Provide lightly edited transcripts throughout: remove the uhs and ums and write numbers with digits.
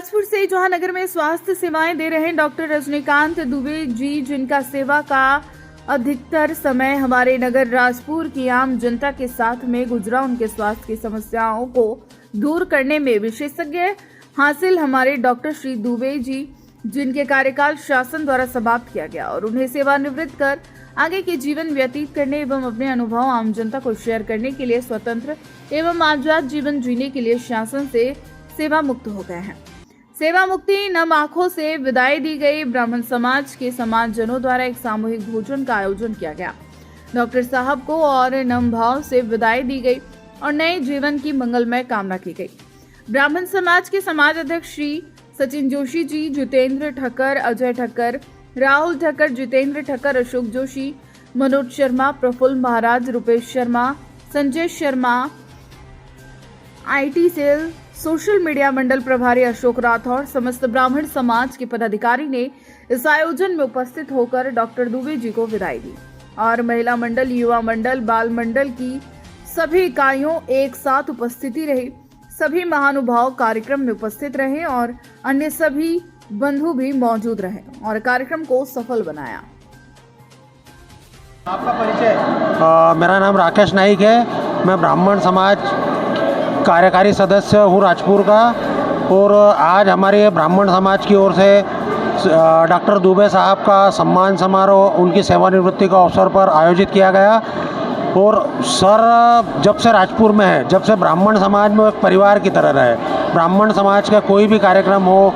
राजपुर से जहांगीर में स्वास्थ्य सेवाएं दे रहे डॉक्टर रजनीकांत दुबे जी, जिनका सेवा का अधिकतर समय हमारे नगर राजपुर की आम जनता के साथ में गुजरा। उनके स्वास्थ्य की समस्याओं को दूर करने में विशेषज्ञ हासिल हमारे डॉक्टर श्री दुबे जी, जिनके कार्यकाल शासन द्वारा समाप्त किया गया और उन्हें सेवानिवृत्त कर आगे के जीवन व्यतीत करने एवं अपने अनुभव आम जनता को शेयर करने के लिए स्वतंत्र एवं आजाद जीवन जीने के लिए शासन से सेवा मुक्त हो गए हैं। सेवा मुक्ति नम आंखों से विदाई दी गई। ब्राह्मण समाज के समाजजनों द्वारा एक सामूहिक भोजन का आयोजन किया गया। डॉक्टर साहब को और नम भाव से विदाई दी गई और नए जीवन की मंगलमय कामना की गई। ब्राह्मण समाज के समाज अध्यक्ष Shri Sachin Joshi ji, Jitendra Thakkar, Ajay Thakkar, Rahul Thakkar, Jitendra Thakkar, Ashok Joshi, Manoj Sharma, Praful Maharaj, Rupesh Sharma, Sanjay Sharma, IT cell social media मंडल प्रभारी अशोक राठौर, समस्त ब्राह्मण समाज के पदाधिकारी ने इस आयोजन में उपस्थित होकर डॉक्टर दुबे जी को विदाई दी और महिला मंडल, युवा मंडल, बाल मंडल की सभी इकाइयों एक साथ उपस्थिति रही। सभी महानुभाव कार्यक्रम में उपस्थित रहे और अन्य सभी बंधु भी मौजूद रहे और कार्यक्रम को सफल बनाया। आपका परिचय? मेरा नाम राकेश नाइक है। मैं ब्राह्मण समाज कार्यकारी सदस्य हूँ राजपुर का, और आज हमारे ब्राह्मण समाज की ओर से डॉक्टर दुबे साहब का सम्मान समारोह उनकी सेवानिवृत्ति का अवसर पर आयोजित किया गया। और सर जब से राजपुर में है, जब से ब्राह्मण समाज में एक परिवार की तरह रहे। ब्राह्मण समाज का कोई भी कार्यक्रम हो,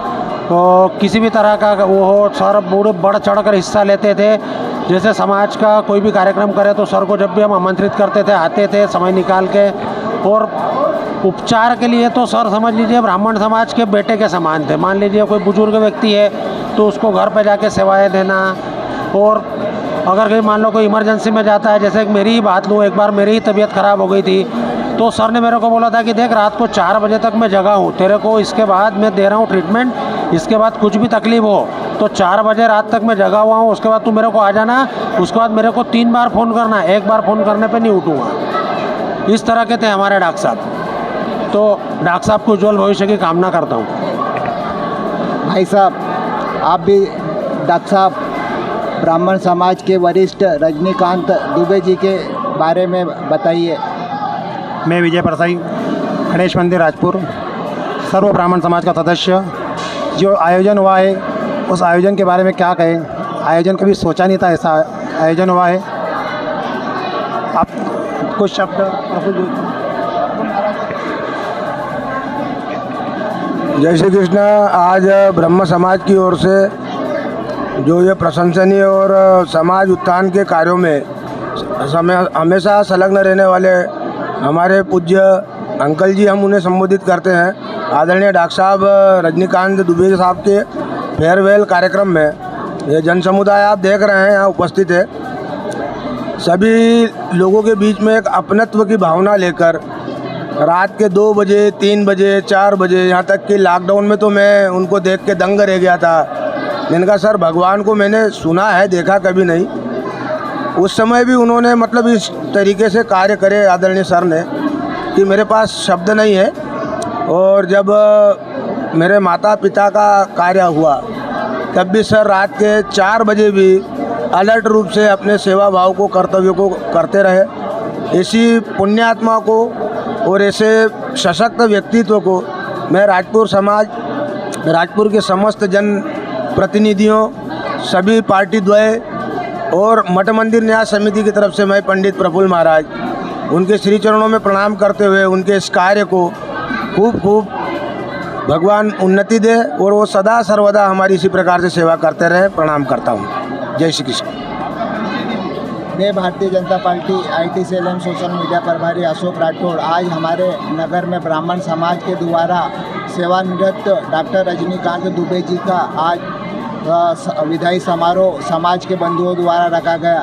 किसी भी तरह का वो हो, सर बूढ़े बढ़ चढ़ कर हिस्सा लेते थे। जैसे समाज का कोई भी कार्यक्रम करे तो सर को जब भी हम आमंत्रित करते थे, आते थे समय निकाल के। और उपचार के लिए तो सर समझ लीजिए ब्राह्मण समाज के बेटे के समान थे। मान लीजिए कोई बुजुर्ग व्यक्ति है तो उसको घर पे जाके सेवाएं देना, और अगर कहीं मान लो कोई इमरजेंसी में जाता है, जैसे मेरी ही बात लूँ, एक बार मेरी ही तबीयत ख़राब हो गई थी तो सर ने मेरे को बोला था कि देख रात को 4 बजे तक मैं जगा हूँ, तेरे को इसके बाद मैं दे रहा हूँ ट्रीटमेंट, इसके बाद कुछ भी तकलीफ हो तो 4 बजे रात तक मैं जगा हुआ हूँ, उसके बाद तू मेरे को आ जाना, उसके बाद मेरे को 3 बार फ़ोन करना, 1 बार फ़ोन करने पर नहीं उठूँगा। इस तरह के थे हमारे डॉक्टर साहब। तो डॉक्टर साहब को उज्जवल भविष्य की कामना करता हूँ। भाई साहब, आप भी डॉक्टर साहब ब्राह्मण समाज के वरिष्ठ रजनीकांत दुबे जी के बारे में बताइए। मैं विजय परसाई, गणेश मंदिर राजपुर, सर्व ब्राह्मण समाज का सदस्य। जो आयोजन हुआ है उस आयोजन के बारे में क्या कहें, आयोजन कभी सोचा नहीं था ऐसा आयोजन हुआ है। आप कुछ शब्द? जय श्री कृष्ण। आज ब्रह्म समाज की ओर से जो ये प्रशंसनीय और समाज उत्थान के कार्यों में हमेशा संलग्न रहने वाले हमारे पूज्य अंकल जी, हम उन्हें संबोधित करते हैं, आदरणीय डॉक्टर साहब रजनीकांत दुबे साहब के फेयरवेल कार्यक्रम में ये जन समुदाय आप देख रहे हैं यहाँ उपस्थित है। सभी लोगों के बीच में एक अपनत्व की भावना लेकर रात के 2 बजे, 3 बजे, 4 बजे, यहाँ तक कि लॉकडाउन में तो मैं उनको देख के दंग रह गया था। जिनका सर भगवान को मैंने सुना है, देखा कभी नहीं। उस समय भी उन्होंने मतलब इस तरीके से कार्य करे आदरणीय सर ने कि मेरे पास शब्द नहीं है। और जब मेरे माता पिता का कार्य हुआ तब भी सर रात के 4 बजे भी अलर्ट रूप से अपने सेवा भाव को, कर्तव्य को करते रहे। ऐसी पुण्यात्मा को और ऐसे सशक्त व्यक्तित्व को मैं राजपुर समाज, राजपुर के समस्त जन प्रतिनिधियों, सभी पार्टी द्वय और मठ मंदिर न्यास समिति की तरफ से मैं पंडित प्रफुल्ल महाराज उनके श्री चरणों में प्रणाम करते हुए उनके इस कार्य को खूब खूब भगवान उन्नति दे और वो सदा सर्वदा हमारी इसी प्रकार से सेवा करते रहे। प्रणाम करता हूँ। जय श्री कृष्ण। मैं Bharatiya Janata party IT cell एवं सोशल मीडिया प्रभारी अशोक राठौड़ आज हमारे नगर में ब्राह्मण समाज के द्वारा सेवानिवृत्त डॉक्टर रजनीकांत दुबे जी का आज विदाई समारोह समाज के बंधुओं द्वारा रखा गया।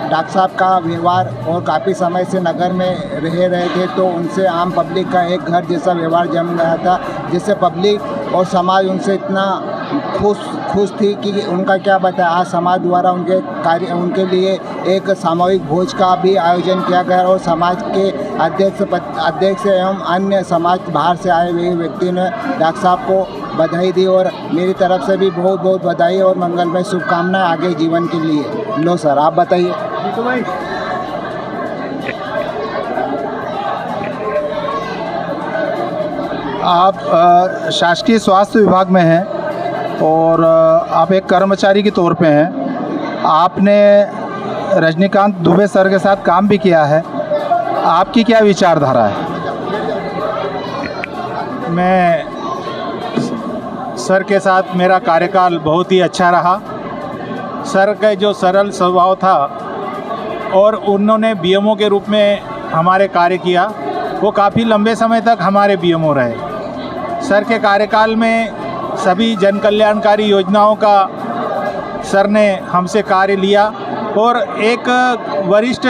डॉक्टर साहब का व्यवहार और काफ़ी समय से नगर में रह रहे थे तो उनसे आम पब्लिक का एक घर जैसा व्यवहार जम गया था, जिससे पब्लिक और समाज उनसे इतना खुश थी कि उनका क्या बताया। आज समाज द्वारा उनके लिए एक सामूहिक भोज का भी आयोजन किया गया और समाज के अध्यक्ष एवं अन्य समाज बाहर से आए हुए व्यक्ति ने डॉक्टर साहब को बधाई दी और मेरी तरफ से भी बहुत बहुत बधाई और मंगलमय शुभकामनाएं आगे जीवन के लिए। लो सर, आप बताइए। आप शासकीय स्वास्थ्य विभाग में हैं और आप एक कर्मचारी के तौर पे हैं। आपने रजनीकांत दुबे सर के साथ काम भी किया है, आपकी क्या विचारधारा है? मैं सर के साथ मेरा कार्यकाल बहुत ही अच्छा रहा। सर का जो सरल स्वभाव था और उन्होंने बीएमओ के रूप में हमारे कार्य किया, वो काफ़ी लंबे समय तक हमारे बीएमओ रहे। सर के कार्यकाल में सभी जन कल्याणकारी योजनाओं का सर ने हमसे कार्य लिया और एक वरिष्ठ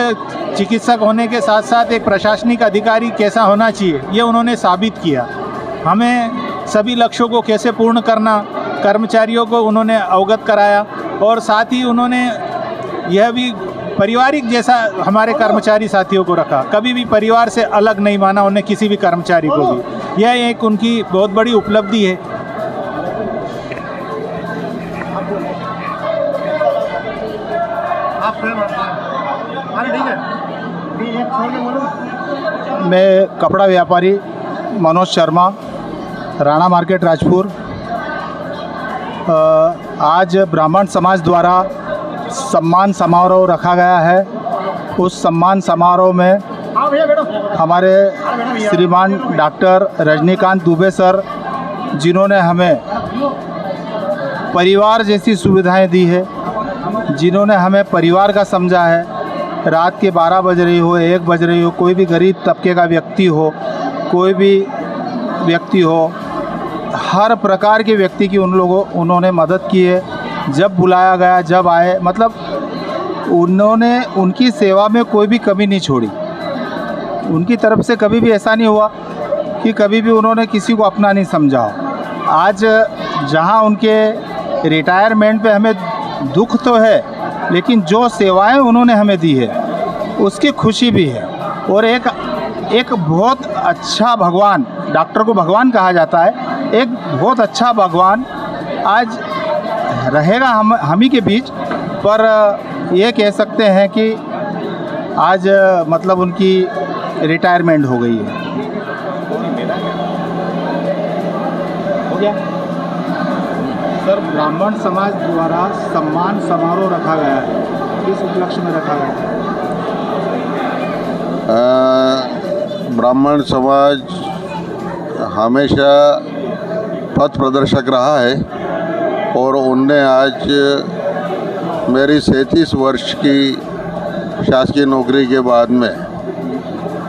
चिकित्सक होने के साथ साथ एक प्रशासनिक अधिकारी कैसा होना चाहिए ये उन्होंने साबित किया। हमें सभी लक्ष्यों को कैसे पूर्ण करना, कर्मचारियों को उन्होंने अवगत कराया और साथ ही उन्होंने यह भी पारिवारिक जैसा हमारे कर्मचारी साथियों को रखा। कभी भी परिवार से अलग नहीं माना उन्हें किसी भी कर्मचारी को भी। यह एक उनकी बहुत बड़ी उपलब्धि है। मैं कपड़ा व्यापारी मनोज शर्मा, राणा मार्केट राजपुर। आज ब्राह्मण समाज द्वारा सम्मान समारोह रखा गया है। उस सम्मान समारोह में हमारे श्रीमान डॉक्टर रजनीकांत दुबे सर, जिन्होंने हमें परिवार जैसी सुविधाएं दी है, जिन्होंने हमें परिवार का समझा है। रात के 12 बज रही हो, 1 बज रही हो, कोई भी गरीब तबके का व्यक्ति हो, कोई भी व्यक्ति हो, हर प्रकार के व्यक्ति की उन्होंने मदद की है। जब बुलाया गया, जब आए, मतलब उन्होंने उनकी सेवा में कोई भी कमी नहीं छोड़ी। उनकी तरफ से कभी भी ऐसा नहीं हुआ कि कभी भी उन्होंने किसी को अपना नहीं समझा हो। आज जहां उनके रिटायरमेंट पे हमें दुख तो है, लेकिन जो सेवाएं उन्होंने हमें दी है उसकी खुशी भी है। और एक बहुत अच्छा भगवान, डॉक्टर को भगवान कहा जाता है, एक बहुत अच्छा भगवान आज रहेगा हम ही के बीच। पर ये कह सकते हैं कि आज मतलब उनकी रिटायरमेंट हो गई है। हो गया सर। ब्राह्मण समाज द्वारा सम्मान समारोह रखा गया है, किस उपलक्ष्य में रखा गया है? ब्राह्मण समाज हमेशा पथ प्रदर्शक रहा है और उनने आज मेरी 37 वर्ष की शासकीय नौकरी के बाद में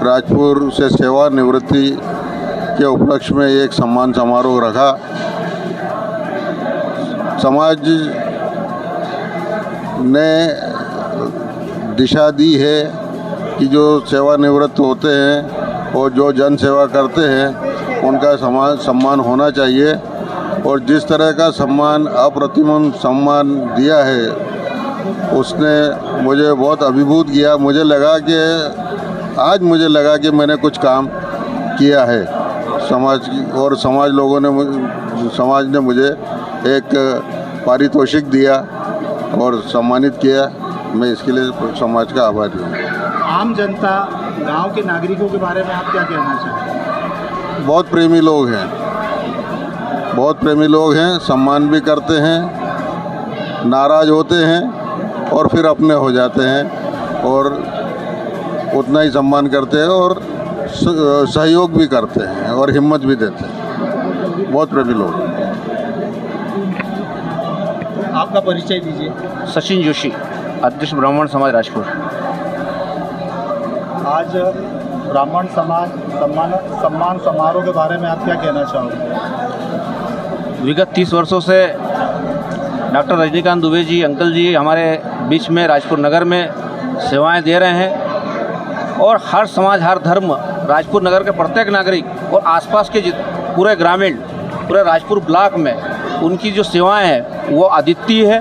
राजपुर से सेवानिवृत्ति के उपलक्ष्य में एक सम्मान समारोह रखा। समाज ने दिशा दी है कि जो सेवानिवृत्त होते हैं और जो जन सेवा करते हैं उनका सम्मान होना चाहिए। और जिस तरह का सम्मान, अप्रतिम सम्मान दिया है, उसने मुझे बहुत अभिभूत किया। मुझे लगा कि मैंने कुछ काम किया है समाज की, और समाज ने मुझे एक पारितोषिक दिया और सम्मानित किया। मैं इसके लिए समाज का आभारी हूँ। आम जनता, गांव के नागरिकों के बारे में आप क्या कहना चाहेंगे? बहुत प्रेमी लोग हैं, सम्मान भी करते हैं, नाराज़ होते हैं और फिर अपने हो जाते हैं और उतना ही सम्मान करते हैं और सहयोग भी करते हैं और हिम्मत भी देते हैं। बहुत प्रेमी लोग हैं। आपका परिचय दीजिए। सचिन जोशी, अध्यक्ष ब्राह्मण समाज राजपुर। आज ब्राह्मण समाज सम्मान समारोह के बारे में आप क्या कहना चाहोगे? विगत 30 वर्षों से डॉक्टर रजनीकांत दुबे जी, अंकल जी हमारे बीच में राजपुर नगर में सेवाएं दे रहे हैं और हर समाज, हर धर्म, राजपुर नगर के प्रत्येक नागरिक और आसपास के पूरे ग्रामीण, पूरे राजपुर ब्लॉक में उनकी जो सेवाएं हैं वो अद्वितीय है।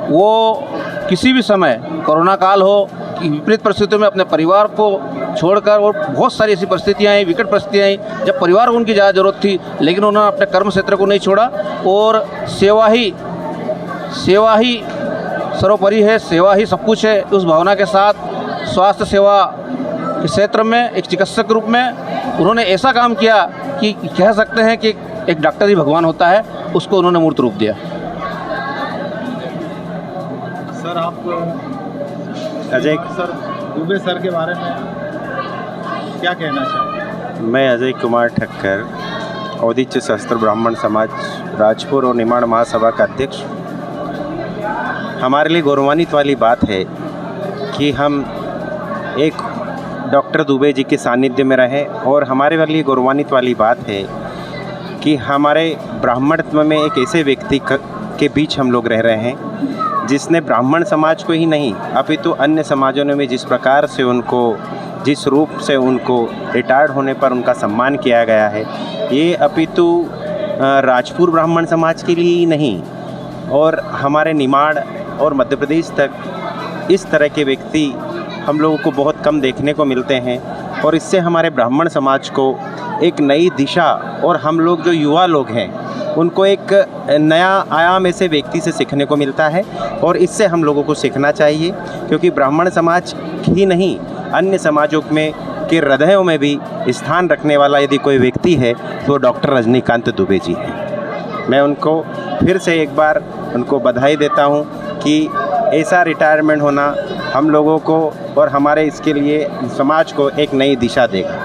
वो किसी भी समय, कोरोना काल हो, विपरीत परिस्थितियों में अपने परिवार को छोड़कर, और बहुत सारी ऐसी परिस्थितियाँ आई, विकट परिस्थितियाँ आई जब परिवार को उनकी ज़्यादा ज़रूरत थी, लेकिन उन्होंने अपने कर्म क्षेत्र को नहीं छोड़ा और सेवा ही सर्वोपरि है, सेवा ही सब कुछ है। उस भावना के साथ स्वास्थ्य सेवा के क्षेत्र में एक चिकित्सक के रूप में उन्होंने ऐसा काम किया कि कह सकते हैं कि एक डॉक्टर ही भगवान होता है, उसको उन्होंने मूर्त रूप दिया। सर आप अजय सर दुबे सर के बारे में क्या कहना चाहेंगे? मैं अजय कुमार ठक्कर, औदिच्य शास्त्र ब्राह्मण समाज राजपुर और निमाड़ महासभा का अध्यक्ष। हमारे लिए गौरवान्वित वाली बात है कि हम एक डॉक्टर दुबे जी के सानिध्य में रहें, और हमारे लिए गौरवान्वित वाली बात है कि हमारे ब्राह्मणत्व में एक ऐसे व्यक्ति के बीच हम लोग रह रहे हैं जिसने ब्राह्मण समाज को ही नहीं अपितु अन्य समाजों में जिस प्रकार से उनको, जिस रूप से उनको रिटायर्ड होने पर उनका सम्मान किया गया है, ये अपितु राजपुर ब्राह्मण समाज के लिए ही नहीं और हमारे निमाड़ और मध्य प्रदेश तक इस तरह के व्यक्ति हम लोगों को बहुत कम देखने को मिलते हैं। और इससे हमारे ब्राह्मण समाज को एक नई दिशा, और हम लोग जो युवा लोग हैं उनको एक नया आयाम ऐसे व्यक्ति से सीखने को मिलता है, और इससे हम लोगों को सीखना चाहिए, क्योंकि ब्राह्मण समाज ही नहीं अन्य समाजों में के हृदयों में भी स्थान रखने वाला यदि कोई व्यक्ति है तो डॉक्टर रजनीकांत दुबे जी हैं। मैं उनको फिर से एक बार उनको बधाई देता हूं कि ऐसा रिटायरमेंट होना हम लोगों को और हमारे इसके लिए समाज को एक नई दिशा देगा।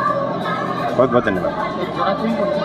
बहुत बहुत धन्यवाद।